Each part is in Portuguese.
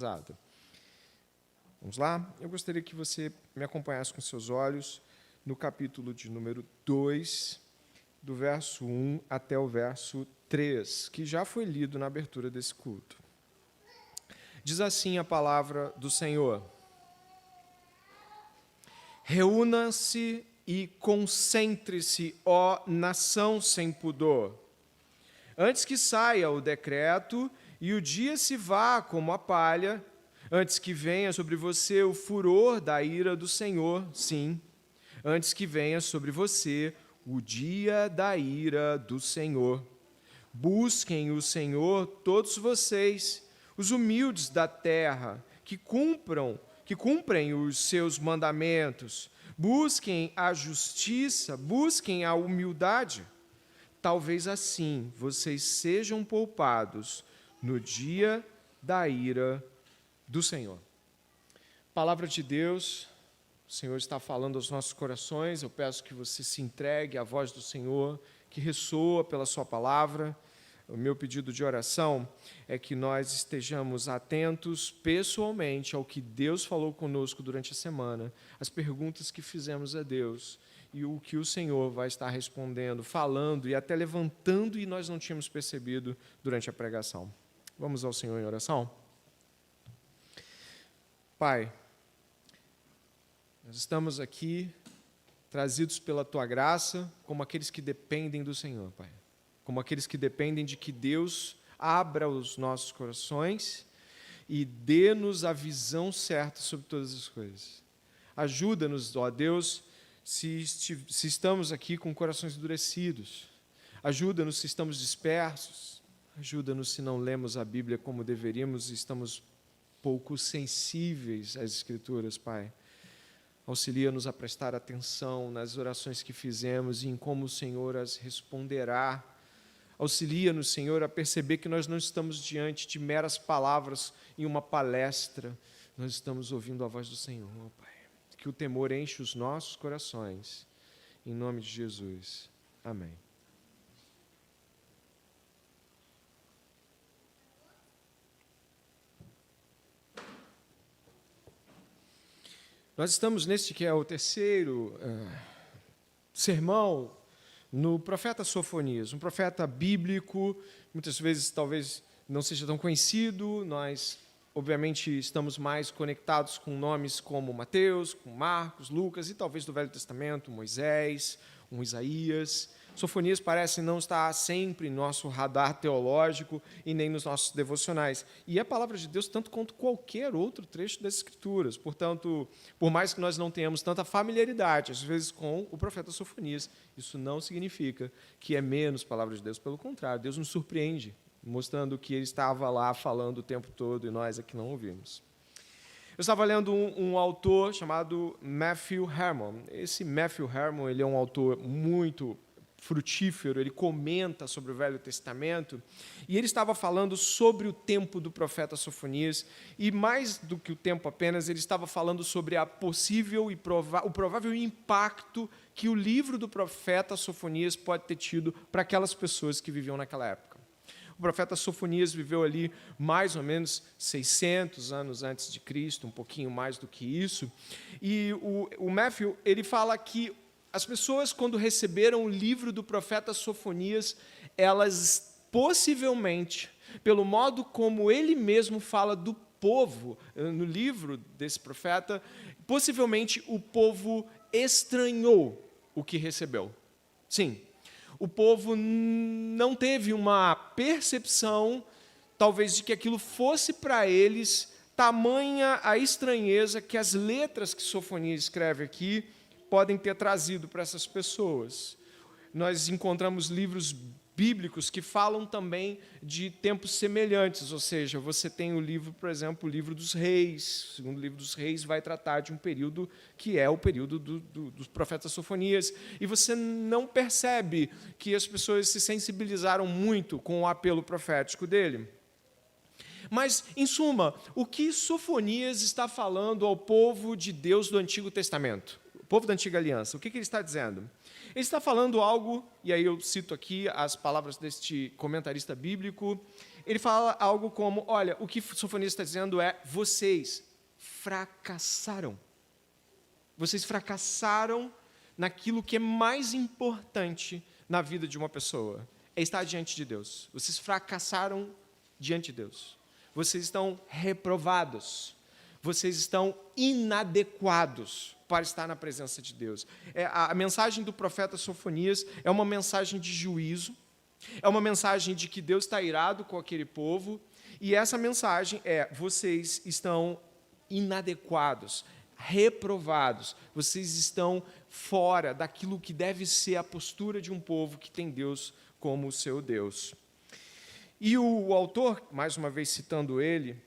pesada. Vamos lá? Eu gostaria que você me acompanhasse com seus olhos no capítulo de número 2, do verso 1 até o verso 3, que já foi lido na abertura desse culto. Diz assim a palavra do Senhor: Reúna-se e concentre-se, ó nação sem pudor, antes que saia o decreto e o dia se vá como a palha, antes que venha sobre você o furor da ira do Senhor, sim, antes que venha sobre você o dia da ira do Senhor. Busquem o Senhor todos vocês, os humildes da terra, que cumprem os seus mandamentos. Busquem a justiça, busquem a humildade. Talvez assim vocês sejam poupados no dia da ira do Senhor. Palavra de Deus, o Senhor está falando aos nossos corações. Eu peço que você se entregue à voz do Senhor, que ressoa pela sua palavra. O meu pedido de oração é que nós estejamos atentos pessoalmente ao que Deus falou conosco durante a semana, as perguntas que fizemos a Deus e o que o Senhor vai estar respondendo, falando e até levantando e nós não tínhamos percebido durante a pregação. Vamos ao Senhor em oração? Pai, nós estamos aqui trazidos pela Tua graça como aqueles que dependem do Senhor, Pai. Como aqueles que dependem de que Deus abra os nossos corações e dê-nos a visão certa sobre todas as coisas. Ajuda-nos, ó Deus, se estamos aqui com corações endurecidos. Ajuda-nos se estamos dispersos. Ajuda-nos se não lemos a Bíblia como deveríamos e estamos pouco sensíveis às Escrituras, Pai. Auxilia-nos a prestar atenção nas orações que fizemos e em como o Senhor as responderá. Auxilia-nos, Senhor, a perceber que nós não estamos diante de meras palavras em uma palestra. Nós estamos ouvindo a voz do Senhor, Pai. Que o temor enche os nossos corações. Em nome de Jesus. Amém. Nós estamos neste que é o terceiro sermão no profeta Sofonias, um profeta bíblico, muitas vezes talvez não seja tão conhecido. Nós, obviamente, estamos mais conectados com nomes como Mateus, com Marcos, Lucas e talvez do Velho Testamento, Moisés, Isaías. Sofonias parece não estar sempre em nosso radar teológico e nem nos nossos devocionais. E é a palavra de Deus tanto quanto qualquer outro trecho das Escrituras. Portanto, por mais que nós não tenhamos tanta familiaridade, às vezes, com o profeta Sofonias, isso não significa que é menos palavra de Deus. Pelo contrário, Deus nos surpreende, mostrando que Ele estava lá falando o tempo todo e nós é que não ouvimos. Eu estava lendo um autor chamado Matthew Herman. Esse Matthew Herman, ele é um autor muito frutífero, ele comenta sobre o Velho Testamento, e ele estava falando sobre o tempo do profeta Sofonias, e mais do que o tempo apenas, ele estava falando sobre a possível e o provável impacto que o livro do profeta Sofonias pode ter tido para aquelas pessoas que viviam naquela época. O profeta Sofonias viveu ali mais ou menos 600 anos antes de Cristo, um pouquinho mais do que isso, e o Matthew, ele fala que as pessoas, quando receberam o livro do profeta Sofonias, elas possivelmente, pelo modo como ele mesmo fala do povo, no livro desse profeta, possivelmente o povo estranhou o que recebeu. Sim, o povo não teve uma percepção, talvez, de que aquilo fosse para eles tamanha a estranheza que as letras que Sofonias escreve aqui podem ter trazido para essas pessoas. Nós encontramos livros bíblicos que falam também de tempos semelhantes, ou seja, você tem o livro, por exemplo, o livro dos reis. O segundo livro dos reis vai tratar de um período que é o período dos profetas Sofonias, e você não percebe que as pessoas se sensibilizaram muito com o apelo profético dele. Mas, em suma, o que Sofonias está falando ao povo de Deus do Antigo Testamento? O povo da Antiga Aliança, o que ele está dizendo? Ele está falando algo, e aí eu cito aqui as palavras deste comentarista bíblico, ele fala algo como, olha, o que Sofonias está dizendo é, vocês fracassaram. Vocês fracassaram naquilo que é mais importante na vida de uma pessoa, é estar diante de Deus. Vocês fracassaram diante de Deus. Vocês estão reprovados. Vocês estão inadequados para estar na presença de Deus. A mensagem do profeta Sofonias é uma mensagem de juízo, é uma mensagem de que Deus está irado com aquele povo, e essa mensagem é, vocês estão inadequados, reprovados, vocês estão fora daquilo que deve ser a postura de um povo que tem Deus como o seu Deus. E o autor, mais uma vez citando ele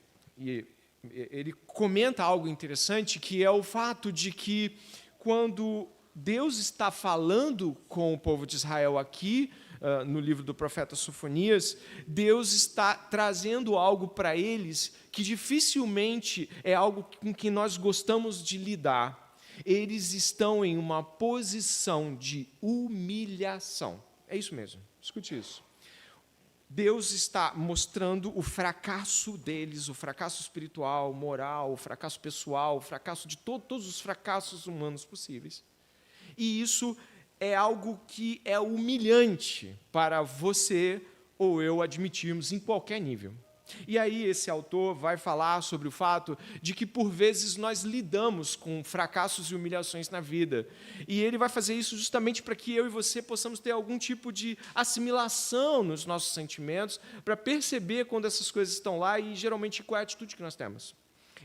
comenta algo interessante, que é o fato de que quando Deus está falando com o povo de Israel aqui, no livro do profeta Sofonias, Deus está trazendo algo para eles que dificilmente é algo com que nós gostamos de lidar. Eles estão em uma posição de humilhação. É isso mesmo, escute isso. Deus está mostrando o fracasso deles, o fracasso espiritual, moral, o fracasso pessoal, o fracasso de todos os fracassos humanos possíveis. E isso é algo que é humilhante para você ou eu admitirmos em qualquer nível. E aí esse autor vai falar sobre o fato de que, por vezes, nós lidamos com fracassos e humilhações na vida. E ele vai fazer isso justamente para que eu e você possamos ter algum tipo de assimilação nos nossos sentimentos, para perceber quando essas coisas estão lá e, geralmente, qual é a atitude que nós temos.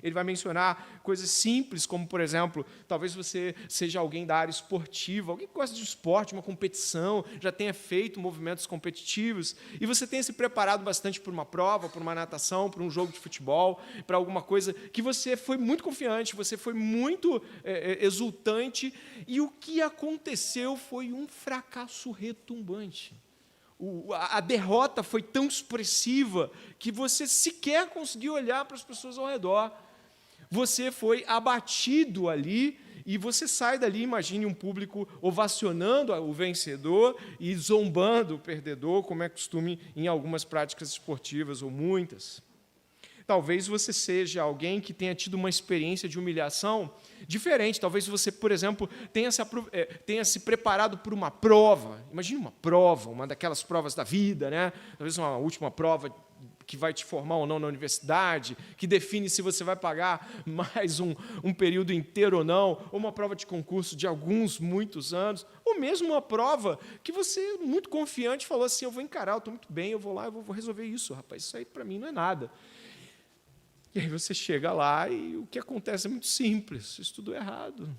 Ele vai mencionar coisas simples, como, por exemplo, talvez você seja alguém da área esportiva, alguém que gosta de esporte, uma competição, já tenha feito movimentos competitivos, e você tenha se preparado bastante por uma prova, por uma natação, por um jogo de futebol, para alguma coisa que você foi muito confiante, você foi muito exultante, e o que aconteceu foi um fracasso retumbante. A derrota foi tão expressiva que você sequer conseguiu olhar para as pessoas ao redor. Você foi abatido ali e você sai dali, imagine um público ovacionando o vencedor e zombando o perdedor, como é costume em algumas práticas esportivas, ou muitas. Talvez você seja alguém que tenha tido uma experiência de humilhação diferente. Talvez você, por exemplo, tenha se preparado por uma prova. Imagine uma prova, uma daquelas provas da vida, né? Talvez uma última prova que vai te formar ou não na universidade, que define se você vai pagar mais um período inteiro ou não, ou uma prova de concurso de muitos anos, ou mesmo uma prova que você, muito confiante, falou assim, eu vou encarar, eu estou muito bem, eu vou lá, eu vou resolver isso, rapaz, isso aí para mim não é nada. E aí você chega lá e o que acontece é muito simples, isso tudo é errado.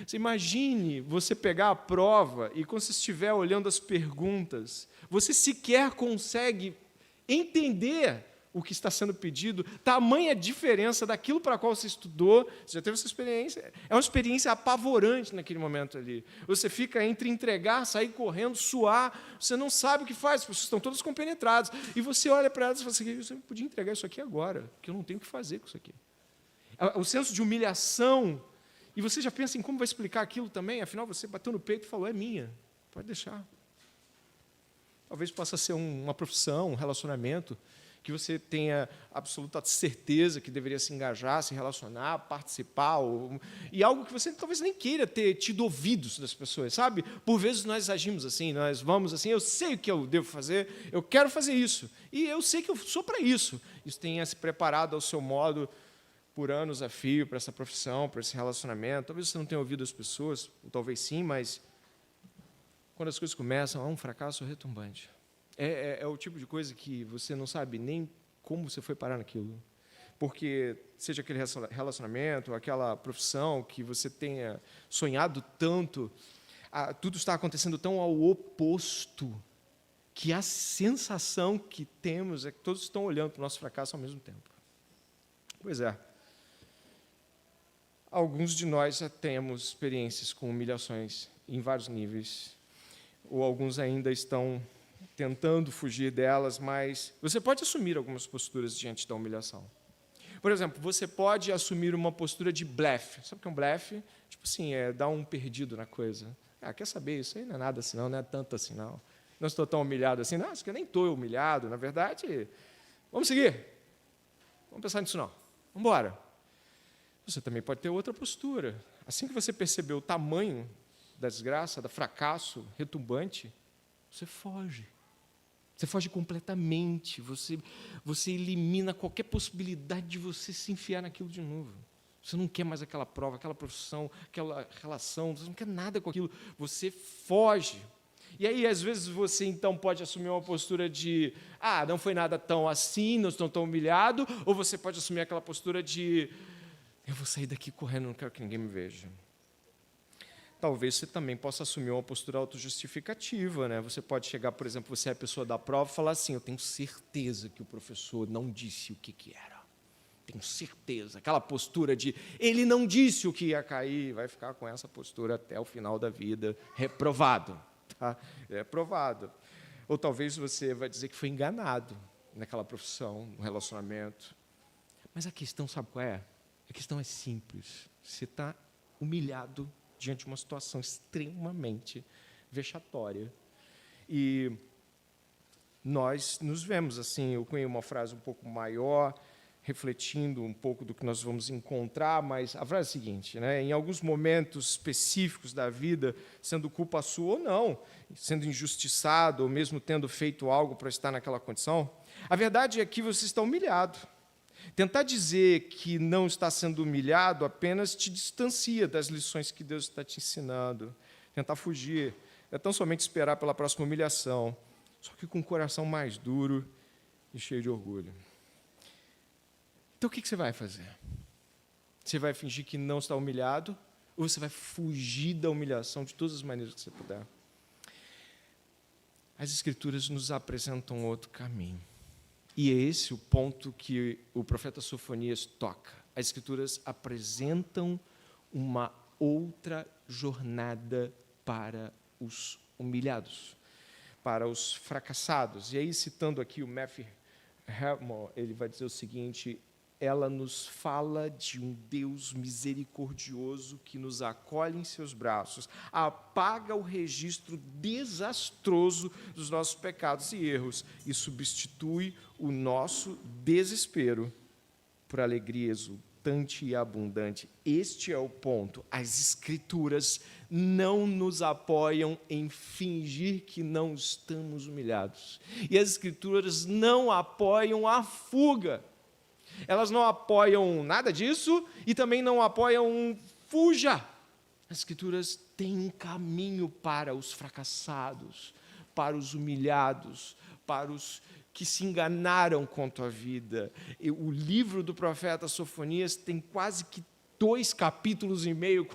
Você imagine você pegar a prova e, quando você estiver olhando as perguntas, você sequer consegue entender o que está sendo pedido, tamanha diferença daquilo para a qual você estudou. Você já teve essa experiência? É uma experiência apavorante naquele momento ali. Você fica entre entregar, sair correndo, suar, você não sabe o que faz, as pessoas estão todas compenetradas, e você olha para elas e fala assim, você podia entregar isso aqui agora, porque eu não tenho o que fazer com isso aqui. O senso de humilhação, e você já pensa em como vai explicar aquilo também, afinal você bateu no peito e falou, é minha, pode deixar. Talvez possa ser uma profissão, um relacionamento, que você tenha absoluta certeza que deveria se engajar, se relacionar, participar, e algo que você talvez nem queira ter tido ouvidos das pessoas, sabe? Por vezes nós agimos assim, nós vamos assim, eu sei o que eu devo fazer, eu quero fazer isso, e eu sei que eu sou para isso. Isso tenha se preparado ao seu modo por anos a fio para essa profissão, para esse relacionamento. Talvez você não tenha ouvido as pessoas, ou talvez sim, mas quando as coisas começam, há um fracasso retumbante. É o tipo de coisa que você não sabe nem como você foi parar naquilo. Porque, seja aquele relacionamento, aquela profissão que você tenha sonhado tanto, tudo está acontecendo tão ao oposto, que a sensação que temos é que todos estão olhando para o nosso fracasso ao mesmo tempo. Pois é. Alguns de nós já temos experiências com humilhações em vários níveis, ou alguns ainda estão tentando fugir delas, mas você pode assumir algumas posturas diante da humilhação. Por exemplo, você pode assumir uma postura de blefe. Sabe o que é um blefe? Tipo assim, dar um perdido na coisa. Quer saber? Isso aí não é nada assim, não é tanto assim, não. não estou tão humilhado assim. Não, acho que eu nem estou humilhado. Na verdade, vamos seguir. Vamos pensar nisso não. Vamos embora. Você também pode ter outra postura. Assim que você percebeu o tamanho da desgraça, do fracasso retumbante, você foge. Você foge completamente. Você elimina qualquer possibilidade de você se enfiar naquilo de novo. Você não quer mais aquela prova, aquela profissão, aquela relação, você não quer nada com aquilo. Você foge. E aí, às vezes, você, então, pode assumir uma postura de não foi nada tão assim, não estou tão humilhado, ou você pode assumir aquela postura de eu vou sair daqui correndo, não quero que ninguém me veja. Talvez você também possa assumir uma postura autojustificativa, né? Você pode chegar, por exemplo, você é a pessoa da prova e falar assim, eu tenho certeza que o professor não disse o que era. Tenho certeza. Aquela postura de ele não disse o que ia cair, vai ficar com essa postura até o final da vida, reprovado. Tá? Reprovado. Ou talvez você vai dizer que foi enganado naquela profissão, no relacionamento. Mas a questão, sabe qual é? A questão é simples. Você está humilhado diante de uma situação extremamente vexatória. E nós nos vemos assim, eu cunhei uma frase um pouco maior, refletindo um pouco do que nós vamos encontrar, mas a frase é a seguinte, né? Em alguns momentos específicos da vida, sendo culpa sua ou não, sendo injustiçado, ou mesmo tendo feito algo para estar naquela condição, a verdade é que você está humilhado. Tentar dizer que não está sendo humilhado apenas te distancia das lições que Deus está te ensinando. Tentar fugir é tão somente esperar pela próxima humilhação, só que com o coração mais duro e cheio de orgulho. Então, o que você vai fazer? Você vai fingir que não está humilhado ou você vai fugir da humilhação de todas as maneiras que você puder? As Escrituras nos apresentam outro caminho. E é esse o ponto que o profeta Sofonias toca. As Escrituras apresentam uma outra jornada para os humilhados, para os fracassados. E aí, citando aqui o Matthew Hermon, ele vai dizer o seguinte, ela nos fala de um Deus misericordioso que nos acolhe em seus braços, apaga o registro desastroso dos nossos pecados e erros e substitui o nosso desespero por alegria exultante e abundante. Este é o ponto. As Escrituras não nos apoiam em fingir que não estamos humilhados. E as Escrituras não apoiam a fuga. Elas não apoiam nada disso e também não apoiam um fuja. As Escrituras têm um caminho para os fracassados, para os humilhados, para os que se enganaram quanto à vida. O livro do profeta Sofonias tem quase que 2,5 capítulos,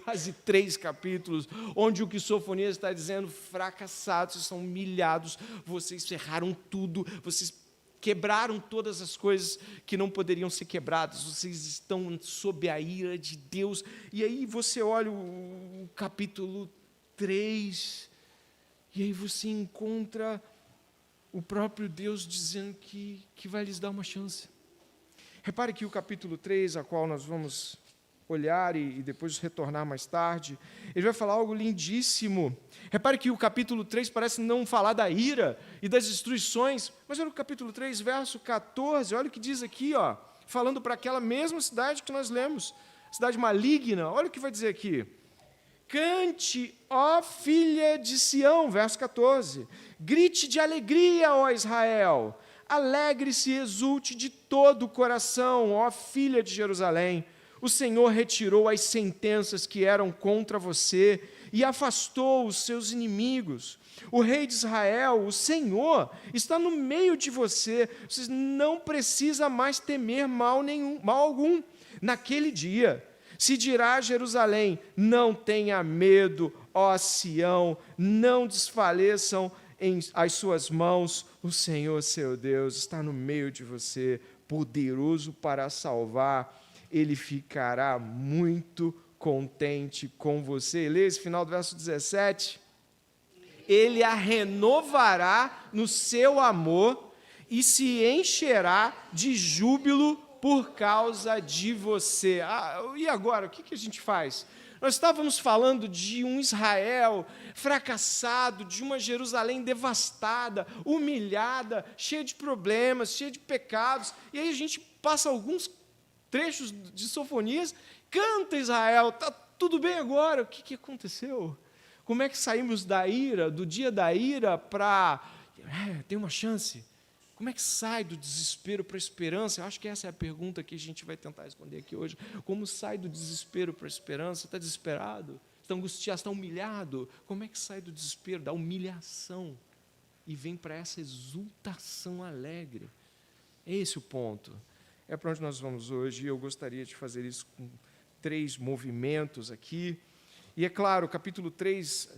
quase 3 capítulos, onde o que Sofonias está dizendo, fracassados, vocês são humilhados, vocês ferraram tudo, vocês quebraram todas as coisas que não poderiam ser quebradas, vocês estão sob a ira de Deus. E aí você olha o capítulo 3, e aí você encontra o próprio Deus dizendo que vai lhes dar uma chance. Repare que o capítulo 3, a qual nós vamos olhar e depois retornar mais tarde, ele vai falar algo lindíssimo. Repare que o capítulo 3 parece não falar da ira e das destruições, mas olha o capítulo 3, verso 14, olha o que diz aqui, falando para aquela mesma cidade que nós lemos, cidade maligna, olha o que vai dizer aqui. Cante, ó filha de Sião, verso 14, grite de alegria, ó Israel, alegre-se e exulte de todo o coração, ó filha de Jerusalém. O Senhor retirou as sentenças que eram contra você e afastou os seus inimigos. O rei de Israel, o Senhor, está no meio de você. Você não precisa mais temer mal algum. Naquele dia, se dirá a Jerusalém, não tenha medo, ó Sião, não desfaleçam as suas mãos. O Senhor, seu Deus, está no meio de você, poderoso para salvar. Ele ficará muito contente com você. Lê esse final do verso 17. Ele a renovará no seu amor e se encherá de júbilo por causa de você. E agora, o que a gente faz? Nós estávamos falando de um Israel fracassado, de uma Jerusalém devastada, humilhada, cheia de problemas, cheia de pecados. E aí a gente passa alguns trechos de Sofonias, canta Israel, está tudo bem agora. O que aconteceu? Como é que saímos da ira, do dia da ira, para... tem uma chance? Como é que sai do desespero para a esperança? Eu acho que essa é a pergunta que a gente vai tentar responder aqui hoje. Como sai do desespero para a esperança? Está desesperado? Está angustiado? Está humilhado? Como é que sai do desespero, da humilhação, e vem para essa exultação alegre? É esse o ponto. É para onde nós vamos hoje, e eu gostaria de fazer isso com 3 movimentos aqui. E é claro, o capítulo 3,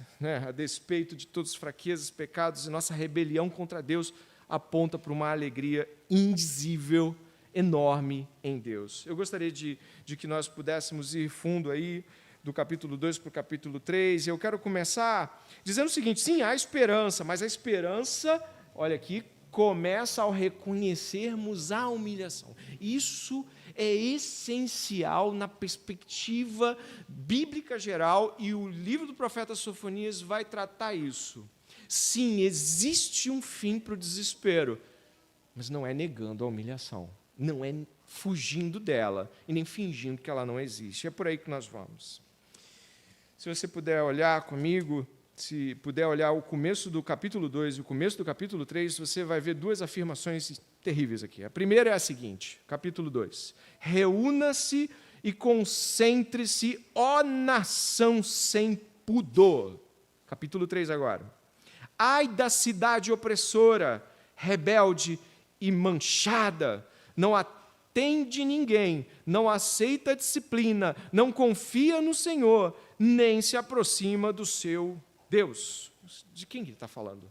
a despeito de todas as fraquezas, pecados e nossa rebelião contra Deus, aponta para uma alegria indizível, enorme em Deus. Eu gostaria de que nós pudéssemos ir fundo aí, do capítulo 2 para o capítulo 3, e eu quero começar dizendo o seguinte: sim, há esperança, mas a esperança, olha aqui, começa ao reconhecermos a humilhação. Isso é essencial na perspectiva bíblica geral, e o livro do profeta Sofonias vai tratar isso. Sim, existe um fim para o desespero, mas não é negando a humilhação, não é fugindo dela e nem fingindo que ela não existe. É por aí que nós vamos. Se você puder olhar comigo, se puder olhar o começo do capítulo 2 e o começo do capítulo 3, você vai ver 2 afirmações terríveis aqui. A primeira é a seguinte, capítulo 2. Reúna-se e concentre-se, ó nação sem pudor. Capítulo 3 agora. Ai da cidade opressora, rebelde e manchada, não atende ninguém, não aceita disciplina, não confia no Senhor, nem se aproxima do seu Deus. De quem ele está falando?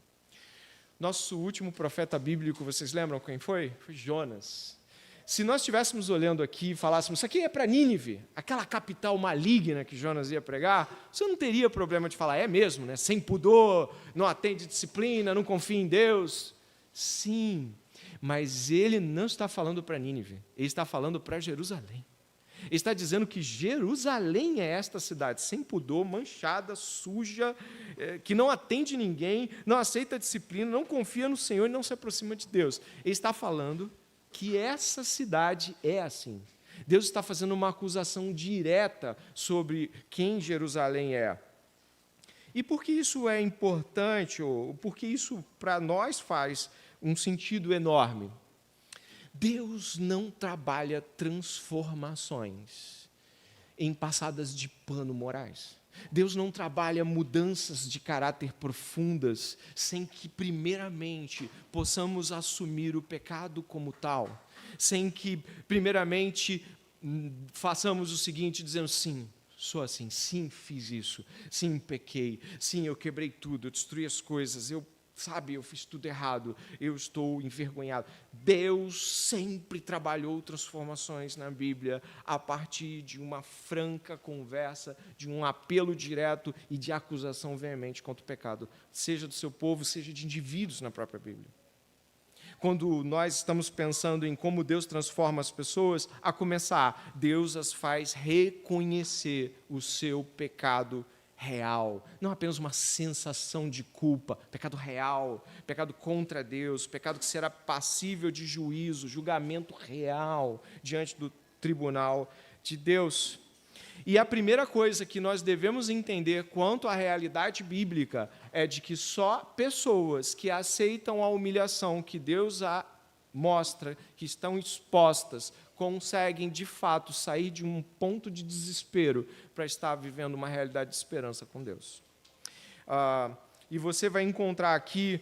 Nosso último profeta bíblico, vocês lembram quem foi? Foi Jonas. Se nós estivéssemos olhando aqui e falássemos, isso aqui é para Nínive, aquela capital maligna que Jonas ia pregar, você não teria problema de falar, é mesmo, né? Sem pudor, não atende disciplina, não confia em Deus. Sim, mas ele não está falando para Nínive, ele está falando para Jerusalém. Ele está dizendo que Jerusalém é esta cidade, sem pudor, manchada, suja, que não atende ninguém, não aceita disciplina, não confia no Senhor e não se aproxima de Deus. Ele está falando que essa cidade é assim. Deus está fazendo uma acusação direta sobre quem Jerusalém é. E por que isso é importante, ou por que isso para nós faz um sentido enorme? Deus não trabalha transformações em passadas de pano morais. Deus não trabalha mudanças de caráter profundas sem que, primeiramente, possamos assumir o pecado como tal, sem que, primeiramente, façamos o seguinte, dizendo, sim, sou assim, sim, fiz isso, sim, pequei, sim, eu quebrei tudo, eu destruí as coisas, eu fiz tudo errado, eu estou envergonhado. Deus sempre trabalhou transformações na Bíblia a partir de uma franca conversa, de um apelo direto e de acusação veemente contra o pecado, seja do seu povo, seja de indivíduos na própria Bíblia. Quando nós estamos pensando em como Deus transforma as pessoas, a começar, Deus as faz reconhecer o seu pecado real, não apenas uma sensação de culpa, pecado real, pecado contra Deus, pecado que será passível de juízo, julgamento real diante do tribunal de Deus. E a primeira coisa que nós devemos entender quanto à realidade bíblica é de que só pessoas que aceitam a humilhação que Deus mostra, que estão expostas, conseguem, de fato, sair de um ponto de desespero para estar vivendo uma realidade de esperança com Deus. E você vai encontrar aqui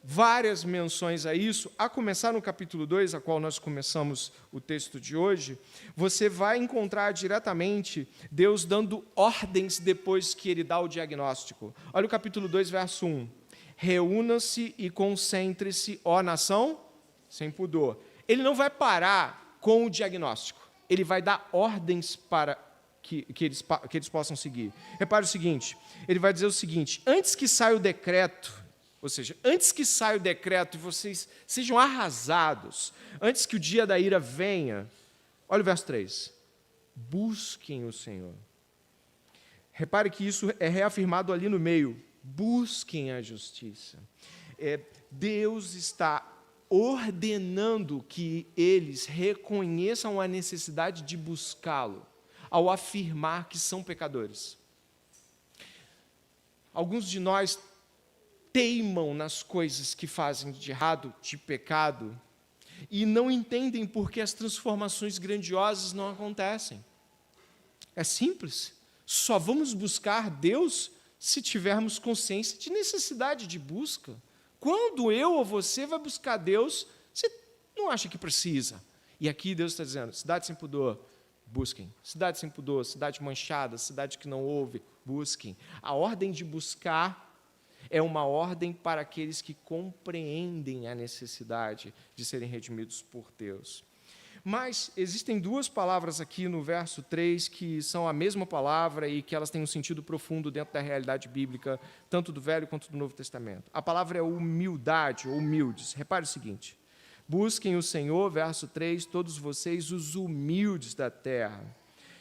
várias menções a isso, a começar no capítulo 2, a qual nós começamos o texto de hoje, você vai encontrar diretamente Deus dando ordens depois que ele dá o diagnóstico. Olha o capítulo 2, verso 1. Reúna-se e concentre-se, ó nação, sem pudor. Ele não vai parar com o diagnóstico, ele vai dar ordens para que eles possam seguir. Repare o seguinte, ele vai dizer o seguinte, antes que saia o decreto, ou seja, antes que saia o decreto e vocês sejam arrasados, antes que o dia da ira venha, Olha o verso 3. Busquem o Senhor. Repare que isso é reafirmado ali no meio. Busquem a justiça. Deus está ordenando que eles reconheçam a necessidade de buscá-lo, ao afirmar que são pecadores. Alguns de nós teimam nas coisas que fazem de errado, de pecado, e não entendem por que as transformações grandiosas não acontecem. É simples. Só vamos buscar Deus se tivermos consciência de necessidade de busca. Quando eu ou você vai buscar Deus, você não acha que precisa. E aqui Deus está dizendo, cidade sem pudor, busquem. Cidade sem pudor, cidade manchada, cidade que não ouve, busquem. A ordem de buscar é uma ordem para aqueles que compreendem a necessidade de serem redimidos por Deus. Mas existem duas palavras aqui no verso 3 que são a mesma palavra e que elas têm um sentido profundo dentro da realidade bíblica, tanto do Velho quanto do Novo Testamento. A palavra é humildade, ou humildes. Repare o seguinte, busquem o Senhor, verso 3, todos vocês, os humildes da terra,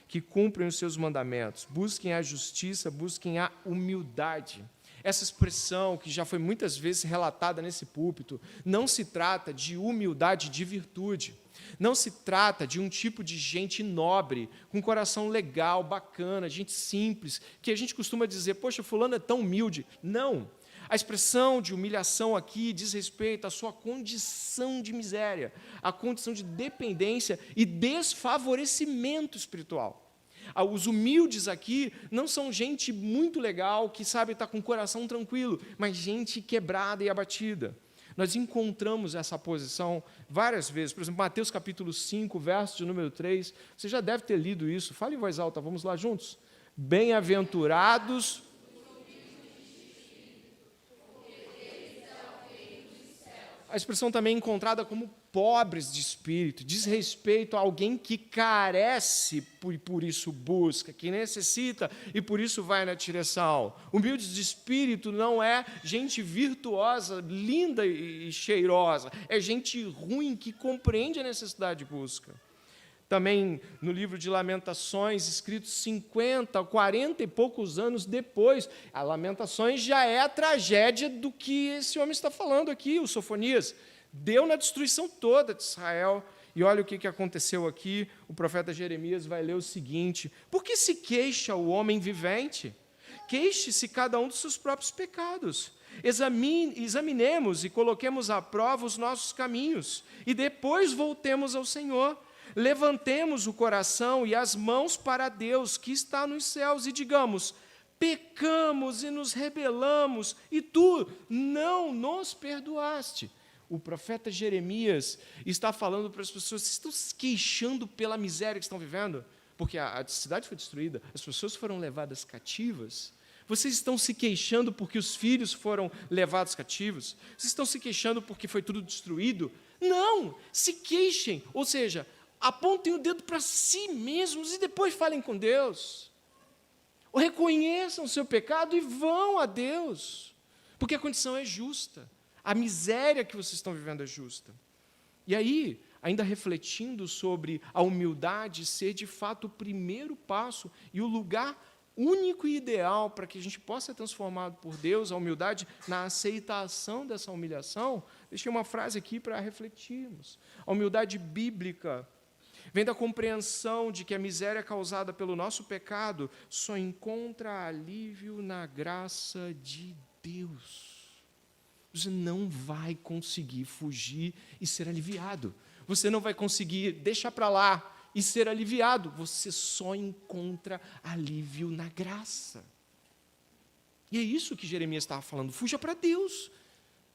que cumprem os seus mandamentos. Busquem a justiça, busquem a humildade. Essa expressão, que já foi muitas vezes relatada nesse púlpito, não se trata de humildade de virtude. Não se trata de um tipo de gente nobre, com coração legal, bacana, gente simples, que a gente costuma dizer, poxa, fulano é tão humilde. Não. A expressão de humilhação aqui diz respeito à sua condição de miséria, à condição de dependência e desfavorecimento espiritual. Os humildes aqui não são gente muito legal, que sabe estar com o coração tranquilo, mas gente quebrada e abatida. Nós encontramos essa posição várias vezes. Por exemplo, Mateus capítulo 5, verso de número 3. Você já deve ter lido isso. Fale em voz alta, vamos lá juntos. Bem-aventurados. A expressão também é encontrada como pobres de espírito, diz respeito a alguém que carece e por isso busca, que necessita e por isso vai na direção. Humildes de espírito não é gente virtuosa, linda e cheirosa, é gente ruim que compreende a necessidade de busca. Também no livro de Lamentações, escrito 50, 40 e poucos anos depois, a Lamentações já é a tragédia do que esse homem está falando aqui, o Sofonias. Deu na destruição toda de Israel. E olha o que aconteceu aqui, o profeta Jeremias vai ler o seguinte, por que se queixa o homem vivente? Queixe-se cada um dos seus próprios pecados. Examinemos e coloquemos à prova os nossos caminhos, e depois voltemos ao Senhor. Levantemos o coração e as mãos para Deus, que está nos céus, e digamos, pecamos e nos rebelamos, e tu não nos perdoaste. O profeta Jeremias está falando para as pessoas, vocês estão se queixando pela miséria que estão vivendo? Porque a cidade foi destruída, as pessoas foram levadas cativas. Vocês estão se queixando porque os filhos foram levados cativos? Vocês estão se queixando porque foi tudo destruído? Não, se queixem, ou seja, apontem o dedo para si mesmos e depois falem com Deus. Ou reconheçam o seu pecado e vão a Deus, porque a condição é justa. A miséria que vocês estão vivendo é justa. E aí, ainda refletindo sobre a humildade ser de fato o primeiro passo e o lugar único e ideal para que a gente possa ser transformado por Deus, a humildade na aceitação dessa humilhação, deixei uma frase aqui para refletirmos. A humildade bíblica vem da compreensão de que a miséria causada pelo nosso pecado só encontra alívio na graça de Deus. Você não vai conseguir fugir e ser aliviado. Você não vai conseguir deixar para lá e ser aliviado. Você só encontra alívio na graça. E é isso que Jeremias estava falando. Fuja para Deus.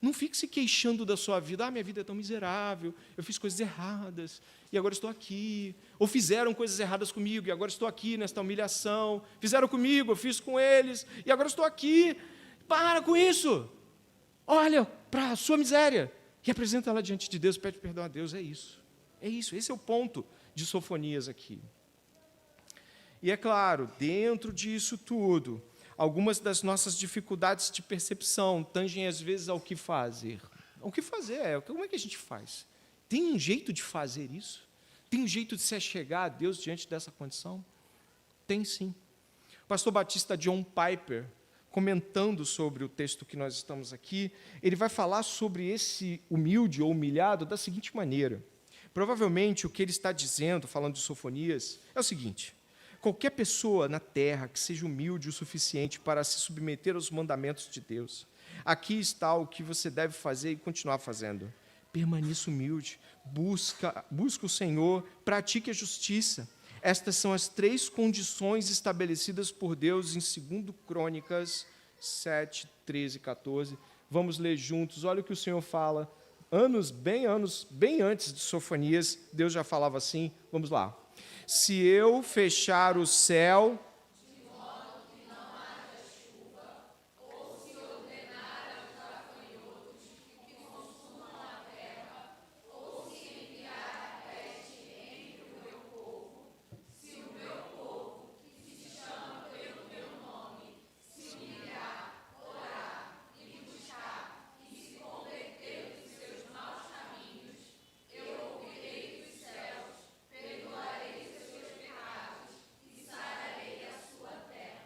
Não fique se queixando da sua vida. Minha vida é tão miserável, eu fiz coisas erradas, e agora estou aqui. Ou fizeram coisas erradas comigo, e agora estou aqui nesta humilhação. Fizeram comigo, eu fiz com eles, e agora estou aqui. Para com isso. Olha para a sua miséria e apresenta ela diante de Deus, pede perdão a Deus. É isso, esse é o ponto de Sofonias aqui. E é claro, dentro disso tudo, algumas das nossas dificuldades de percepção tangem às vezes ao que fazer. O que fazer como é que a gente faz? Tem um jeito de fazer isso? Tem um jeito de se achegar a Deus diante dessa condição? Tem sim. O pastor batista John Piper, comentando sobre o texto que nós estamos aqui, ele vai falar sobre esse humilde ou humilhado da seguinte maneira. Provavelmente o que ele está dizendo, falando de Sofonias, é o seguinte: qualquer pessoa na terra que seja humilde o suficiente para se submeter aos mandamentos de Deus, aqui está o que você deve fazer e continuar fazendo. Permaneça humilde, busca o Senhor, pratique a justiça. Estas são as 3 condições estabelecidas por Deus em 2 Crônicas 7, 13 e 14. Vamos ler juntos. Olha o que o Senhor fala. Anos bem antes de Sofonias, Deus já falava assim. Vamos lá. Se eu fechar o céu...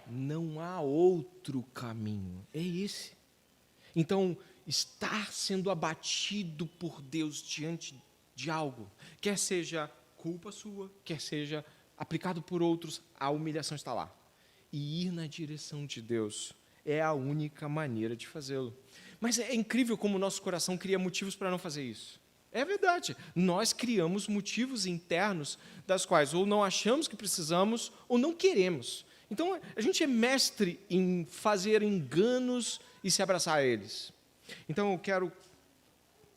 Não há outro caminho, é esse. Então, estar sendo abatido por Deus diante de algo, quer seja culpa sua, quer seja aplicado por outros, a humilhação está lá. E ir na direção de Deus é a única maneira de fazê-lo. Mas é incrível como o nosso coração cria motivos para não fazer isso. É verdade, nós criamos motivos internos das quais ou não achamos que precisamos ou não queremos. Então, a gente é mestre em fazer enganos e se abraçar a eles. Então, eu quero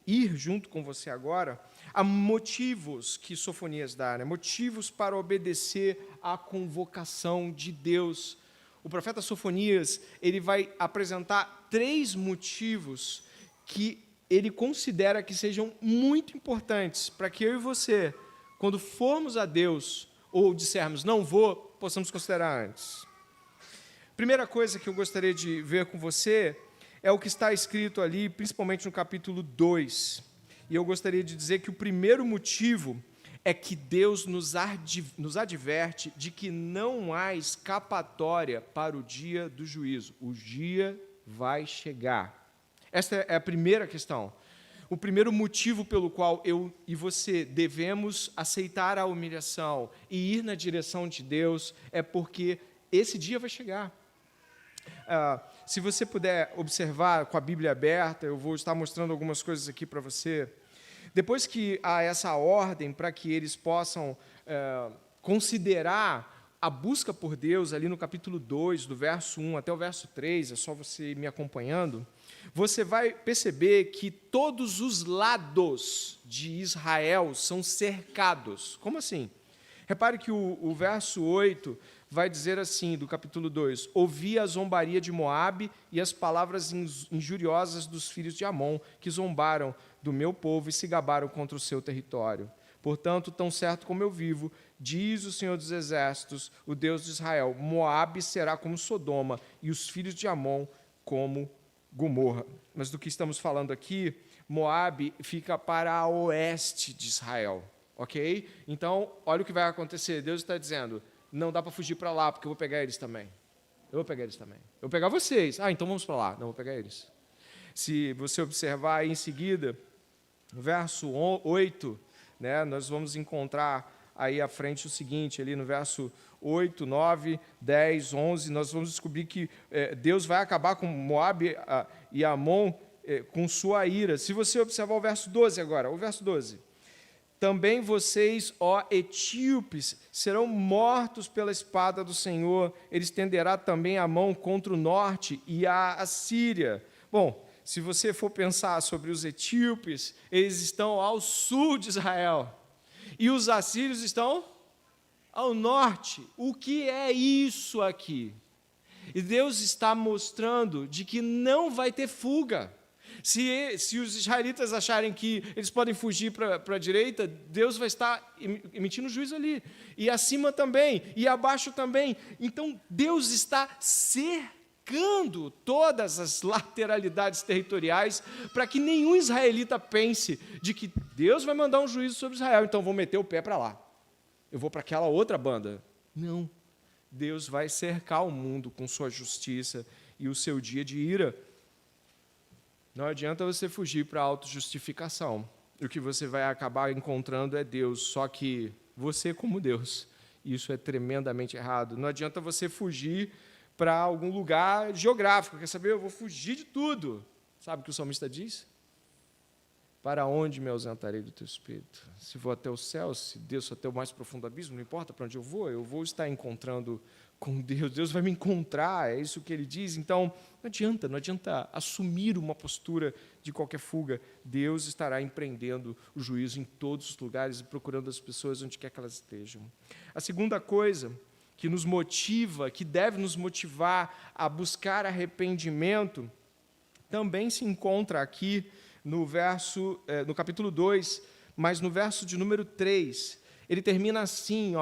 ir junto com você agora a motivos que Sofonias dá, né? Motivos para obedecer à convocação de Deus. O profeta Sofonias, ele vai apresentar 3 motivos que ele considera que sejam muito importantes para que eu e você, quando formos a Deus ou dissermos não vou, possamos considerar antes. Primeira coisa que eu gostaria de ver com você é o que está escrito ali, principalmente no capítulo 2. E eu gostaria de dizer que o primeiro motivo é que Deus nos adverte de que não há escapatória para o dia do juízo. O dia vai chegar. Esta é a primeira questão. O primeiro motivo pelo qual eu e você devemos aceitar a humilhação e ir na direção de Deus é porque esse dia vai chegar. Se você puder observar com a Bíblia aberta, eu vou estar mostrando algumas coisas aqui para você. Depois que há essa ordem para que eles possam considerar a busca por Deus, ali no capítulo 2, do verso 1 até o verso 3, é só você ir me acompanhando, você vai perceber que todos os lados de Israel são cercados. Como assim? Repare que o verso 8 vai dizer assim, do capítulo 2, ouvi a zombaria de Moabe e as palavras injuriosas dos filhos de Amon, que zombaram do meu povo e se gabaram contra o seu território. Portanto, tão certo como eu vivo, diz o Senhor dos Exércitos, o Deus de Israel, Moabe será como Sodoma e os filhos de Amon como Gomorra. Mas do que estamos falando aqui, Moabe fica para oeste de Israel, ok? Então, olha o que vai acontecer. Deus está dizendo, não dá para fugir para lá, porque eu vou pegar eles também. Eu vou pegar eles também. Eu vou pegar vocês. Então vamos para lá. Não, vou pegar eles. Se você observar aí em seguida, no verso 8, né, nós vamos encontrar aí à frente o seguinte, ali no verso 8, 9, 10, 11, nós vamos descobrir que Deus vai acabar com Moabe e Amon com sua ira. Se você observar o verso 12 agora, o verso 12. Também vocês, ó etíopes, serão mortos pela espada do Senhor. Ele estenderá também a mão contra o norte e a Assíria. Bom, se você for pensar sobre os etíopes, eles estão ao sul de Israel. E os assírios estão ao norte. O que é isso aqui? E Deus está mostrando de que não vai ter fuga. Se os israelitas acharem que eles podem fugir para a direita, Deus vai estar emitindo juízo ali. E acima também, e abaixo também. Então, Deus está cercando marcando todas as lateralidades territoriais para que nenhum israelita pense de que Deus vai mandar um juízo sobre Israel, então vou meter o pé para lá. Eu vou para aquela outra banda. Não. Deus vai cercar o mundo com sua justiça e o seu dia de ira. Não adianta você fugir para a autojustificação. O que você vai acabar encontrando é Deus, só que você como Deus. Isso é tremendamente errado. Não adianta você fugir para algum lugar geográfico. Quer saber? Eu vou fugir de tudo. Sabe o que o salmista diz? Para onde me ausentarei do teu espírito? Se vou até o céu, se desço até o mais profundo abismo, não importa para onde eu vou estar encontrando com Deus. Deus vai me encontrar, é isso que ele diz. Então, não adianta assumir uma postura de qualquer fuga. Deus estará empreendendo o juízo em todos os lugares e procurando as pessoas onde quer que elas estejam. A segunda coisa que nos motiva, que deve nos motivar a buscar arrependimento, também se encontra aqui no capítulo 2, mas no verso de número 3, ele termina assim,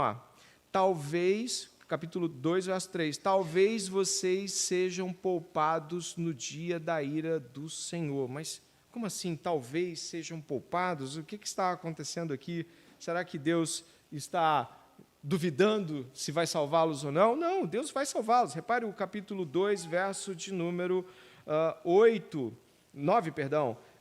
talvez, capítulo 2, verso 3, talvez vocês sejam poupados no dia da ira do Senhor. Mas como assim, talvez sejam poupados? O que está acontecendo aqui? Será que Deus está duvidando se vai salvá-los ou não? Não, Deus vai salvá-los. Repare o capítulo 2, verso de número 9,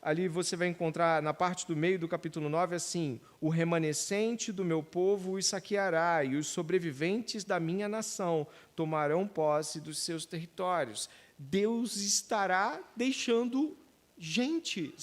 ali você vai encontrar, na parte do meio do capítulo 9, assim, o remanescente do meu povo os saqueará, e os sobreviventes da minha nação tomarão posse dos seus territórios. Deus estará deixando gente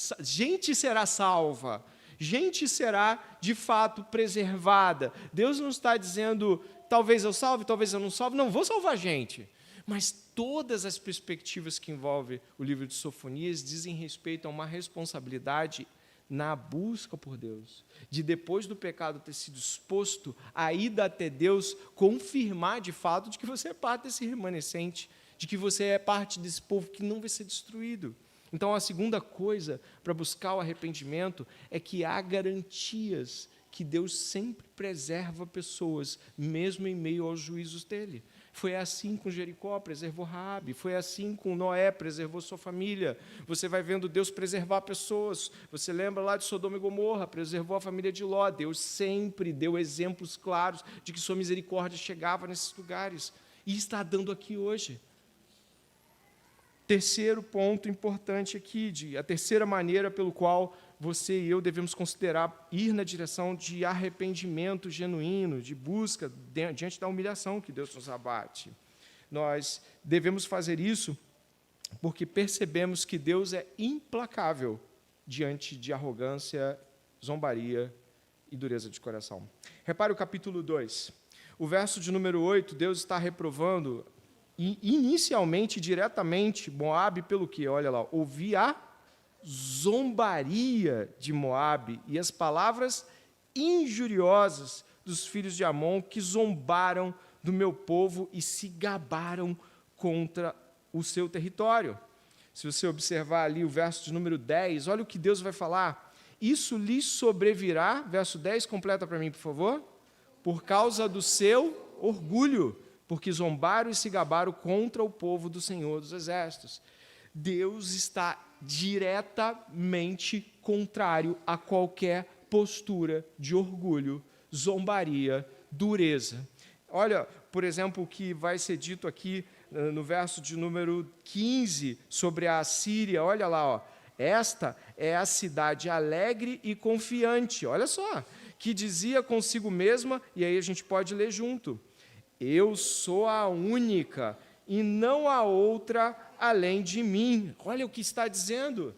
será salva, gente será, de fato, preservada. Deus não está dizendo, talvez eu salve, talvez eu não salve, não, vou salvar gente. Mas todas as perspectivas que envolvem o livro de Sofonias dizem respeito a uma responsabilidade na busca por Deus, de depois do pecado ter sido exposto, a ida até Deus, confirmar de fato de que você é parte desse remanescente, de que você é parte desse povo que não vai ser destruído. Então, a segunda coisa para buscar o arrependimento é que há garantias que Deus sempre preserva pessoas, mesmo em meio aos juízos dele. Foi assim com Jericó, preservou Raabe. Foi assim com Noé, preservou sua família. Você vai vendo Deus preservar pessoas. Você lembra lá de Sodoma e Gomorra, preservou a família de Ló. Deus sempre deu exemplos claros de que sua misericórdia chegava nesses lugares. E está dando aqui hoje. Terceiro ponto importante aqui, a terceira maneira pelo qual você e eu devemos considerar ir na direção de arrependimento genuíno, de busca diante da humilhação que Deus nos abate. Nós devemos fazer isso porque percebemos que Deus é implacável diante de arrogância, zombaria e dureza de coração. Repare o capítulo 2. O verso de número 8, Deus está reprovando inicialmente, diretamente, Moabe pelo quê? Olha lá, ouvi a zombaria de Moabe e as palavras injuriosas dos filhos de Amon, que zombaram do meu povo e se gabaram contra o seu território. Se você observar ali o verso de número 10, olha o que Deus vai falar. Isso lhes sobrevirá, verso 10, completa para mim, por favor, por causa do seu orgulho, porque zombaram e se gabaram contra o povo do Senhor dos Exércitos. Deus está diretamente contrário a qualquer postura de orgulho, zombaria, dureza. Olha, por exemplo, o que vai ser dito aqui no verso de número 15 sobre a Assíria. Olha lá, esta é a cidade alegre e confiante, olha só, que dizia consigo mesma, e aí a gente pode ler junto, eu sou a única e não há outra além de mim. Olha o que está dizendo.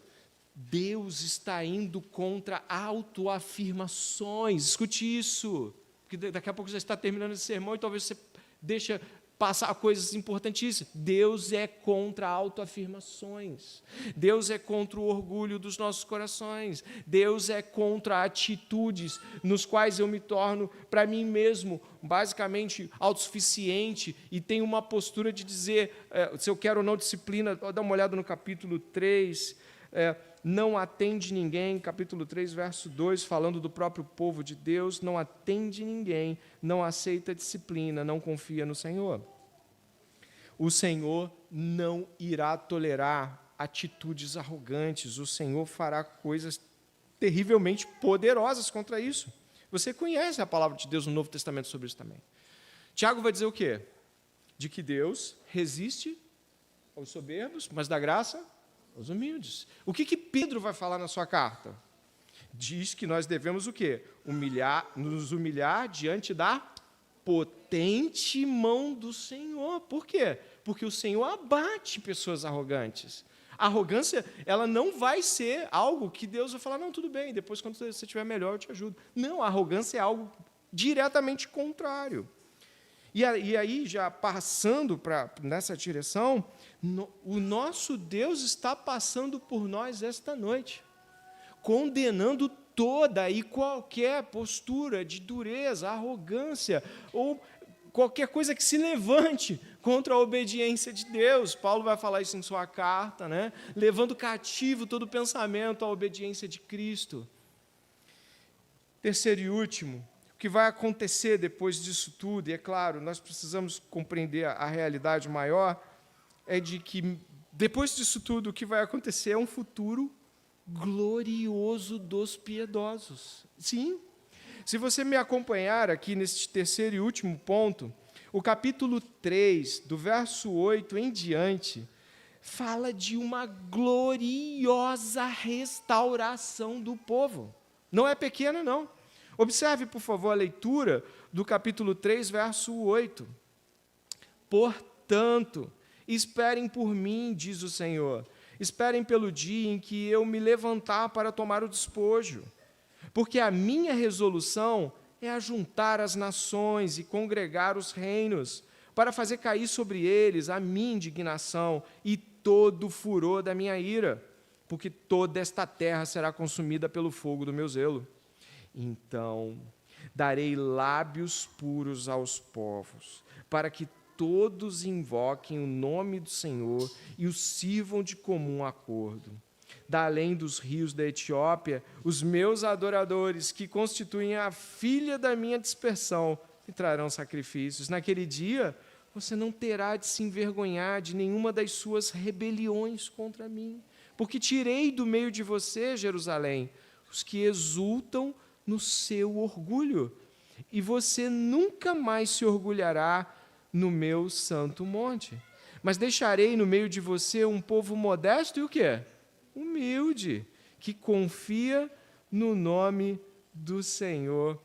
Deus está indo contra autoafirmações. Escute isso, porque daqui a pouco já está terminando esse sermão e talvez você deixe passar coisas importantíssimas. Deus é contra autoafirmações. Deus é contra o orgulho dos nossos corações. Deus é contra atitudes nos quais eu me torno para mim mesmo basicamente autossuficiente e tenho uma postura de dizer se eu quero ou não disciplina. Dá uma olhada no capítulo 3, não atende ninguém, capítulo 3, verso 2, falando do próprio povo de Deus, não atende ninguém, não aceita disciplina, não confia no Senhor. O Senhor não irá tolerar atitudes arrogantes. O Senhor fará coisas terrivelmente poderosas contra isso. Você conhece a palavra de Deus no Novo Testamento sobre isso também. Tiago vai dizer o quê? De que Deus resiste aos soberbos, mas dá graça aos humildes. O que Pedro vai falar na sua carta? Diz que nós devemos o quê? Nos humilhar diante da potente mão do Senhor. Por quê? Porque o Senhor abate pessoas arrogantes. A arrogância, ela não vai ser algo que Deus vai falar, não, tudo bem, depois quando você estiver melhor eu te ajudo. Não, a arrogância é algo diretamente contrário. E aí, já passando nessa direção, o nosso Deus está passando por nós esta noite, condenando toda e qualquer postura de dureza, arrogância, ou qualquer coisa que se levante contra a obediência de Deus. Paulo vai falar isso em sua carta, né? Levando cativo todo pensamento à obediência de Cristo. Terceiro e último, o que vai acontecer depois disso tudo, e é claro, nós precisamos compreender a realidade maior, é de que depois disso tudo, o que vai acontecer é um futuro glorioso dos piedosos. Sim. Se você me acompanhar aqui neste terceiro e último ponto, o capítulo 3, do verso 8 em diante, fala de uma gloriosa restauração do povo. Não é pequena, não. Observe, por favor, a leitura do capítulo 3, verso 8. Portanto, esperem por mim, diz o Senhor. Esperem pelo dia em que eu me levantar para tomar o despojo. Porque a minha resolução é ajuntar as nações e congregar os reinos, para fazer cair sobre eles a minha indignação e todo o furor da minha ira, porque toda esta terra será consumida pelo fogo do meu zelo. Então, darei lábios puros aos povos, para que todos invoquem o nome do Senhor e o sirvam de comum acordo. Da além dos rios da Etiópia, os meus adoradores, que constituem a filha da minha dispersão, me trarão sacrifícios. Naquele dia, você não terá de se envergonhar de nenhuma das suas rebeliões contra mim, porque tirei do meio de você, Jerusalém, os que exultam no seu orgulho, e você nunca mais se orgulhará no meu santo monte. Mas deixarei no meio de você um povo modesto e o quê? Humilde, que confia no nome do Senhor.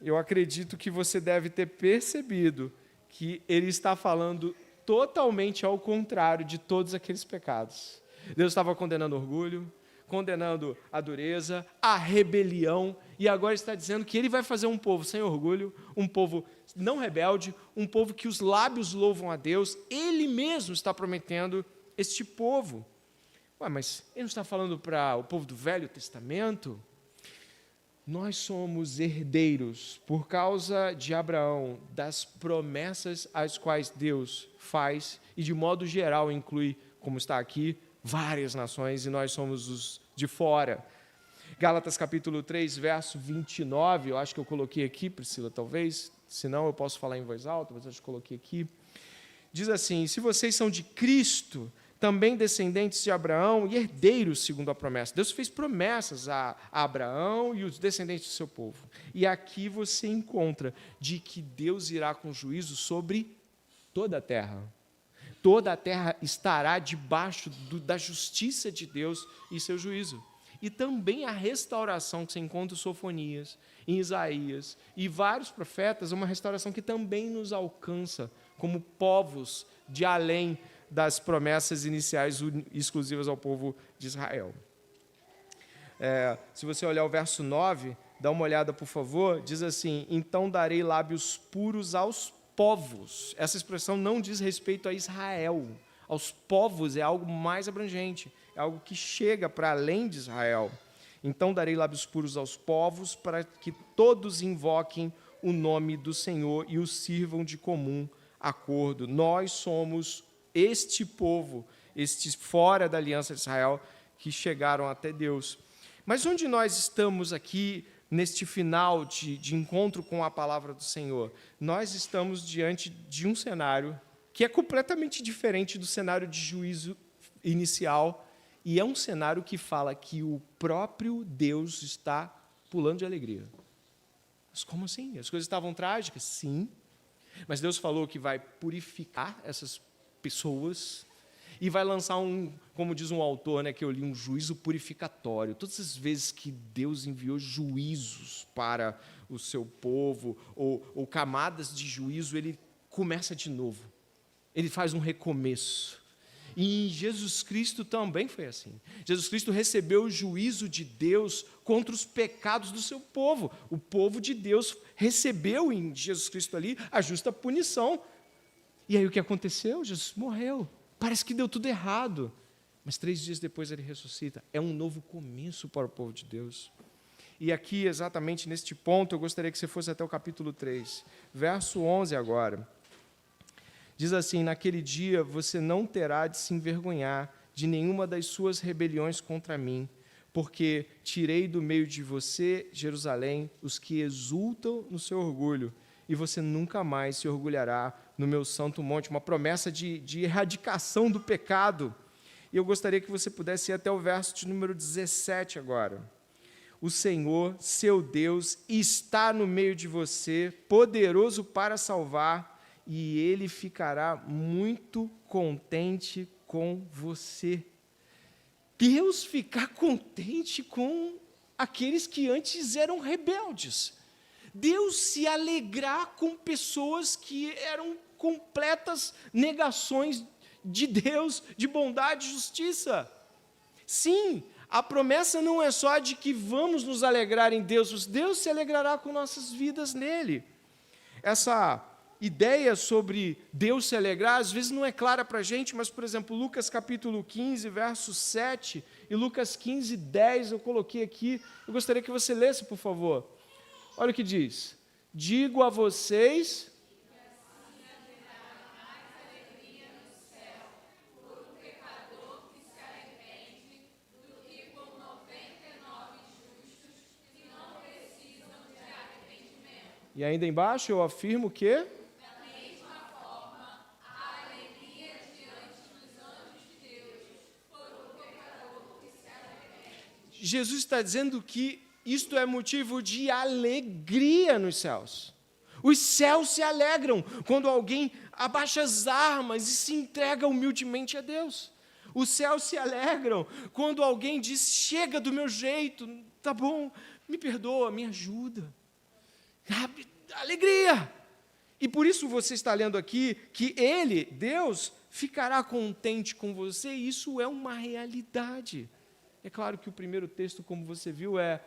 Eu acredito que você deve ter percebido que ele está falando totalmente ao contrário de todos aqueles pecados. Deus estava condenando orgulho, condenando a dureza, a rebelião, e agora está dizendo que ele vai fazer um povo sem orgulho, um povo não rebelde, um povo que os lábios louvam a Deus. Ele mesmo está prometendo este povo. Ué, mas ele não está falando para o povo do Velho Testamento? Nós somos herdeiros, por causa de Abraão, das promessas às quais Deus faz, e de modo geral inclui, como está aqui, várias nações, e nós somos os de fora. Gálatas capítulo 3, verso 29, eu acho que eu coloquei aqui, Priscila, talvez, se não eu posso falar em voz alta, mas acho que coloquei aqui. Diz assim: se vocês são de Cristo, também descendentes de Abraão e herdeiros segundo a promessa. Deus fez promessas a Abraão e os descendentes do seu povo. E aqui você encontra de que Deus irá com juízo sobre toda a terra. Toda a terra estará debaixo da justiça de Deus e seu juízo. E também a restauração que você encontra em Sofonias, em Isaías e vários profetas, é uma restauração que também nos alcança como povos de além das promessas iniciais exclusivas ao povo de Israel. Se você olhar o verso 9, dá uma olhada, por favor, diz assim: então darei lábios puros aos povos. Essa expressão não diz respeito a Israel. Aos povos é algo mais abrangente, é algo que chega para além de Israel. Então darei lábios puros aos povos, para que todos invoquem o nome do Senhor e o sirvam de comum acordo. Nós somos este povo, este fora da aliança de Israel, que chegaram até Deus. Mas onde nós estamos aqui, neste final de encontro com a palavra do Senhor? Nós estamos diante de um cenário que é completamente diferente do cenário de juízo inicial, e é um cenário que fala que o próprio Deus está pulando de alegria. Mas como assim? As coisas estavam trágicas? Sim. Mas Deus falou que vai purificar essas pessoas e vai lançar como diz um autor, né, que eu li, um juízo purificatório. Todas as vezes que Deus enviou juízos para o seu povo, ou camadas de juízo, ele começa de novo. Ele faz um recomeço. E em Jesus Cristo também foi assim. Jesus Cristo recebeu o juízo de Deus contra os pecados do seu povo. O povo de Deus recebeu em Jesus Cristo ali a justa punição. E aí o que aconteceu? Jesus morreu. Parece que deu tudo errado. Mas 3 dias depois ele ressuscita. É um novo começo para o povo de Deus. E aqui, exatamente neste ponto, eu gostaria que você fosse até o capítulo 3. Verso 11 agora. Diz assim: naquele dia você não terá de se envergonhar de nenhuma das suas rebeliões contra mim, porque tirei do meio de você, Jerusalém, os que exultam no seu orgulho, e você nunca mais se orgulhará no meu santo monte. Uma promessa de erradicação do pecado. E eu gostaria que você pudesse ir até o verso de número 17 agora. O Senhor, seu Deus, está no meio de você, poderoso para salvar, e Ele ficará muito contente com você. Deus ficar contente com aqueles que antes eram rebeldes. Deus se alegrar com pessoas que eram completas negações de Deus, de bondade e justiça. Sim, a promessa não é só de que vamos nos alegrar em Deus, mas Deus se alegrará com nossas vidas nele. Essa ideia sobre Deus se alegrar, às vezes não é clara para a gente, mas, por exemplo, Lucas capítulo 15, verso 7, e Lucas 15, 10, eu coloquei aqui, eu gostaria que você lesse, por favor. Olha o que diz: digo a vocês... E ainda embaixo eu afirmo que... Jesus está dizendo que isto é motivo de alegria nos céus. Os céus se alegram quando alguém abaixa as armas e se entrega humildemente a Deus. Os céus se alegram quando alguém diz: chega do meu jeito, tá bom, me perdoa, me ajuda. Alegria! E por isso você está lendo aqui que Ele, Deus, ficará contente com você, e isso é uma realidade. É claro que o primeiro texto, como você viu, é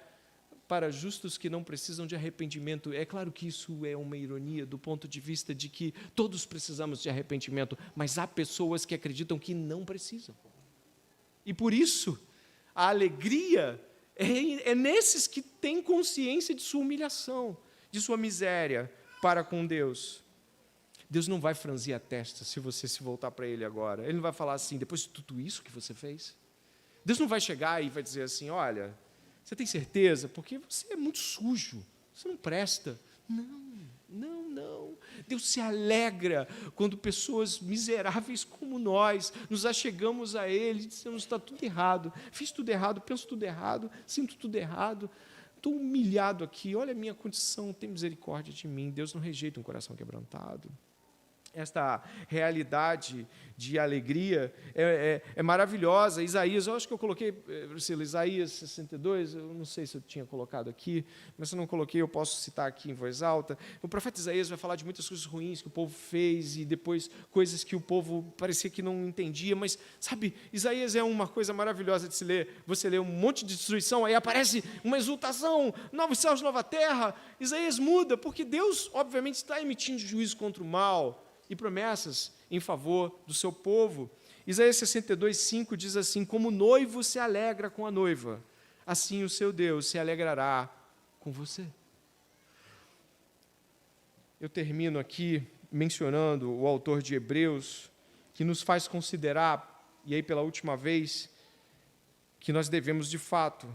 para justos que não precisam de arrependimento. É claro que isso é uma ironia do ponto de vista de que todos precisamos de arrependimento, mas há pessoas que acreditam que não precisam. E por isso, a alegria é nesses que têm consciência de sua humilhação, de sua miséria para com Deus. Deus não vai franzir a testa se você se voltar para Ele agora. Ele não vai falar assim: depois de tudo isso que você fez. Deus não vai chegar e vai dizer assim: olha, você tem certeza? Porque você é muito sujo, você não presta. Não. Deus se alegra quando pessoas miseráveis como nós nos achegamos a Ele e dizemos: está tudo errado, fiz tudo errado, penso tudo errado, sinto tudo errado, estou humilhado aqui, olha a minha condição, tem misericórdia de mim. Deus não rejeita um coração quebrantado. Esta realidade de alegria é maravilhosa. Isaías, eu acho que eu coloquei, Isaías 62, eu não sei se eu tinha colocado aqui, mas se eu não coloquei, eu posso citar aqui em voz alta. O profeta Isaías vai falar de muitas coisas ruins que o povo fez e depois coisas que o povo parecia que não entendia, mas, sabe, Isaías é uma coisa maravilhosa de se ler. Você lê um monte de destruição, aí aparece uma exultação, novos céus, nova terra. Isaías muda, porque Deus, obviamente, está emitindo juízo contra o mal e promessas em favor do seu povo. Isaías 62, 5 diz assim: como o noivo se alegra com a noiva, assim o seu Deus se alegrará com você. Eu termino aqui mencionando o autor de Hebreus, que nos faz considerar, e aí pela última vez, que nós devemos de fato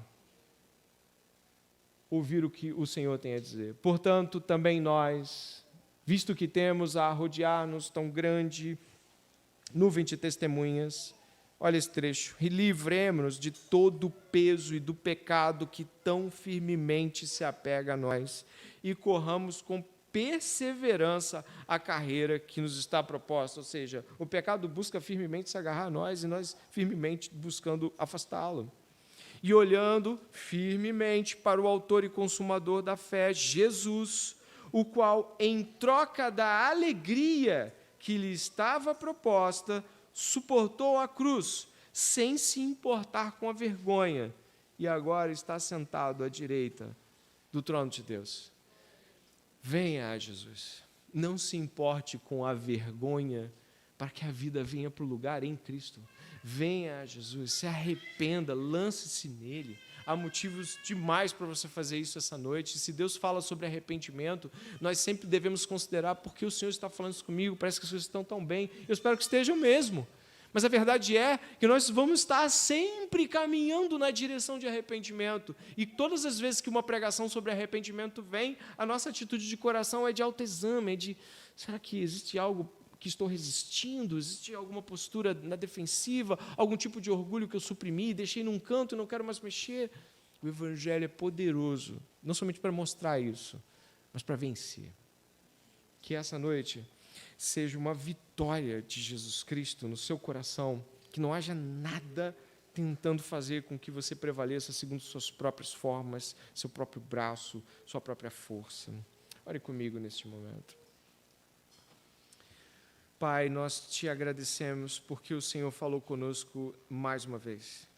ouvir o que o Senhor tem a dizer. Portanto, também nós, visto que temos a rodear-nos tão grande nuvem de testemunhas, olha esse trecho, e livremos-nos de todo o peso e do pecado que tão firmemente se apega a nós, e corramos com perseverança a carreira que nos está proposta. Ou seja, o pecado busca firmemente se agarrar a nós, e nós firmemente buscando afastá-lo. E olhando firmemente para o autor e consumador da fé, Jesus, o qual, em troca da alegria que lhe estava proposta, suportou a cruz, sem se importar com a vergonha, e agora está sentado à direita do trono de Deus. Venha a Jesus, não se importe com a vergonha, para que a vida venha para o lugar em Cristo. Venha a Jesus, se arrependa, lance-se nele. Há motivos demais para você fazer isso essa noite. Se Deus fala sobre arrependimento, nós sempre devemos considerar, porque o Senhor está falando isso comigo, parece que as coisas estão tão bem, eu espero que estejam mesmo. Mas a verdade é que nós vamos estar sempre caminhando na direção de arrependimento. E todas as vezes que uma pregação sobre arrependimento vem, a nossa atitude de coração é de autoexame, é de, será que existe algo que estou resistindo? Existe alguma postura na defensiva? Algum tipo de orgulho que eu suprimi, deixei num canto e não quero mais mexer? O Evangelho é poderoso, não somente para mostrar isso, mas para vencer. Que essa noite seja uma vitória de Jesus Cristo no seu coração, que não haja nada tentando fazer com que você prevaleça segundo suas próprias formas, seu próprio braço, sua própria força. Ore comigo neste momento. Pai, nós te agradecemos porque o Senhor falou conosco mais uma vez.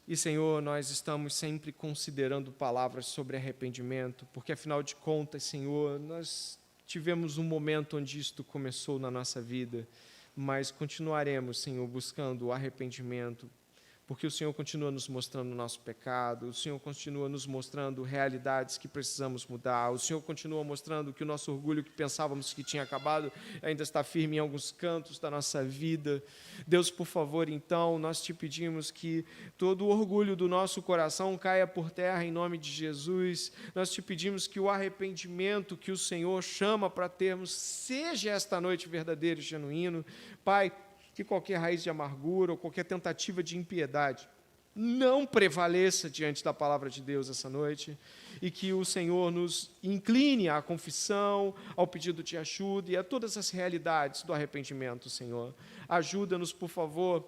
E, Senhor, nós estamos sempre considerando palavras sobre arrependimento, porque, afinal de contas, Senhor, nós tivemos um momento onde isto começou na nossa vida, mas continuaremos, Senhor, buscando o arrependimento, porque o Senhor continua nos mostrando o nosso pecado, o Senhor continua nos mostrando realidades que precisamos mudar, o Senhor continua mostrando que o nosso orgulho que pensávamos que tinha acabado ainda está firme em alguns cantos da nossa vida. Deus, por favor, então, nós te pedimos que todo o orgulho do nosso coração caia por terra em nome de Jesus. Nós te pedimos que o arrependimento que o Senhor chama para termos seja esta noite verdadeiro e genuíno. Pai, que qualquer raiz de amargura ou qualquer tentativa de impiedade não prevaleça diante da palavra de Deus essa noite, e que o Senhor nos incline à confissão, ao pedido de ajuda e a todas as realidades do arrependimento, Senhor. Ajuda-nos, por favor,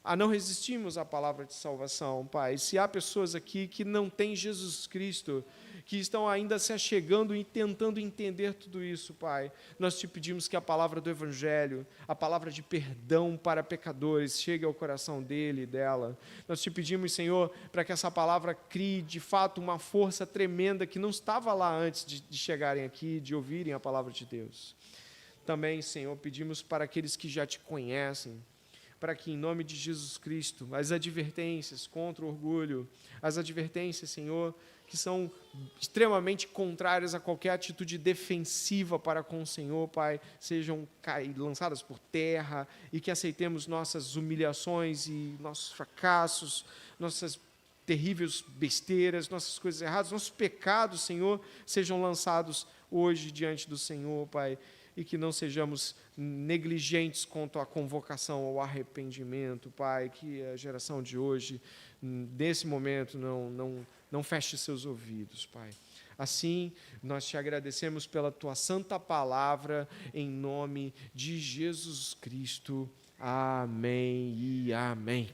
a não resistirmos à palavra de salvação, Pai. Se há pessoas aqui que não têm Jesus Cristo, que estão ainda se achegando e tentando entender tudo isso, Pai, nós te pedimos que a palavra do Evangelho, a palavra de perdão para pecadores, chegue ao coração dele e dela. Nós te pedimos, Senhor, para que essa palavra crie, de fato, uma força tremenda que não estava lá antes de chegarem aqui, de ouvirem a palavra de Deus. Também, Senhor, pedimos para aqueles que já te conhecem, para que, em nome de Jesus Cristo, as advertências contra o orgulho, as advertências, Senhor, que são extremamente contrárias a qualquer atitude defensiva para com o Senhor, Pai, sejam lançadas por terra, e que aceitemos nossas humilhações e nossos fracassos, nossas terríveis besteiras, nossas coisas erradas, nossos pecados, Senhor, sejam lançados hoje diante do Senhor, Pai, e que não sejamos negligentes quanto à convocação ao arrependimento, Pai, que a geração de hoje, nesse momento, não feche seus ouvidos, Pai. Assim, nós te agradecemos pela tua santa palavra, em nome de Jesus Cristo. Amém e amém.